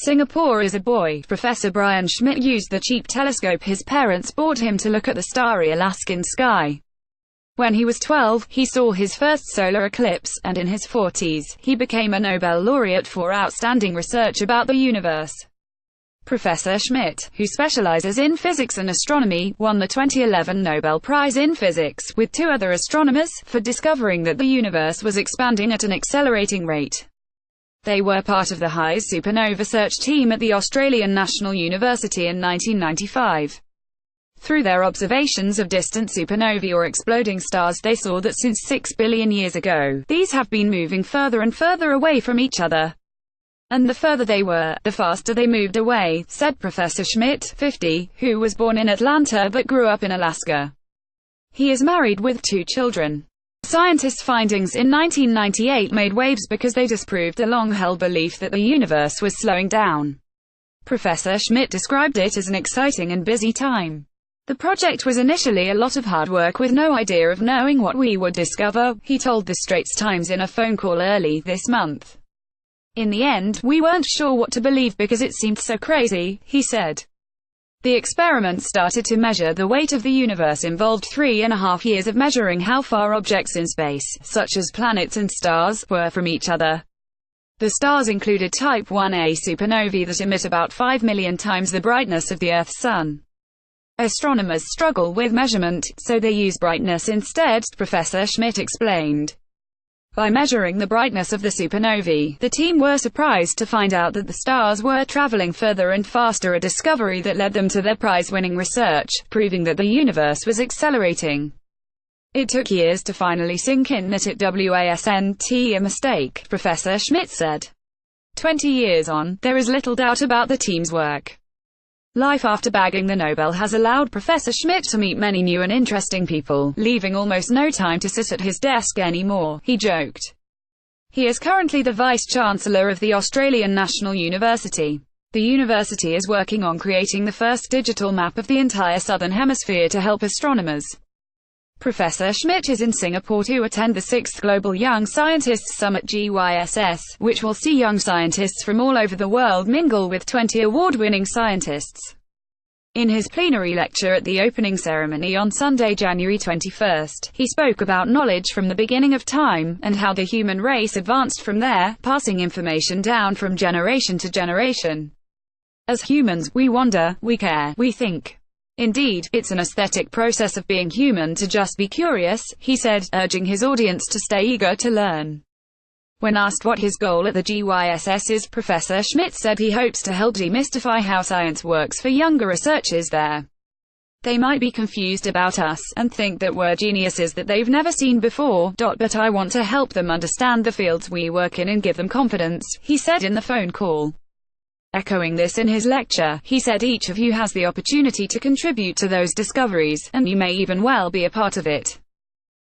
Singapore. As a boy, Professor Brian Schmidt used the cheap telescope his parents bought him to look at the starry Alaskan sky. When he was 12, he saw his first solar eclipse, and in his 40s, he became a Nobel laureate for outstanding research about the universe. Professor Schmidt, who specializes in physics and astronomy, won the 2011 Nobel Prize in Physics, with two other astronomers, for discovering that the universe was expanding at an accelerating rate. They were part of the HIAS supernova search team at the Australian National University in 1995. Through their observations of distant supernovae or exploding stars, they saw that since 6 billion years ago, these have been moving further and further away from each other. And the further they were, the faster they moved away, said Professor Schmidt, 50, who was born in Atlanta but grew up in Alaska. He is married with 2 children. Scientists' findings in 1998 made waves because they disproved a long-held belief that the universe was slowing down. Professor Schmidt described it as an exciting and busy time. The project was initially a lot of hard work with no idea of knowing what we would discover, he told the Straits Times in a phone call early this month. In the end, we weren't sure what to believe because it seemed so crazy, he said. The experiment started to measure the weight of the universe involved 3.5 years of measuring how far objects in space, such as planets and stars, were from each other. The stars included Type 1a supernovae that emit about 5 million times the brightness of the Earth's sun. Astronomers struggle with measurement, so they use brightness instead, Professor Schmidt explained. By measuring the brightness of the supernovae, the team were surprised to find out that the stars were traveling further and faster, a discovery that led them to their prize-winning research, proving that the universe was accelerating. It took years to finally sink in that it wasn't a mistake, Professor Schmidt said. 20 years on, there is little doubt about the team's work. Life after bagging the Nobel has allowed Professor Schmidt to meet many new and interesting people, leaving almost no time to sit at his desk anymore, he joked. He is currently the Vice-Chancellor of the Australian National University. The university is working on creating the first digital map of the entire Southern Hemisphere to help astronomers. Professor Schmidt is in Singapore to attend the 6th Global Young Scientists Summit GYSS, which will see young scientists from all over the world mingle with 20 award-winning scientists. In his plenary lecture at the opening ceremony on Sunday, January 21, he spoke about knowledge from the beginning of time, and how the human race advanced from there, passing information down from generation to generation. As humans, we wonder, we care, we think. Indeed, it's an aesthetic process of being human to just be curious, he said, urging his audience to stay eager to learn. When asked what his goal at the GYSS is, Professor Schmidt said he hopes to help demystify how science works for younger researchers there. They might be confused about us, and think that we're geniuses that they've never seen before, but I want to help them understand the fields we work in and give them confidence, he said in the phone call. Echoing this in his lecture, he said each of you has the opportunity to contribute to those discoveries, and you may even well be a part of it.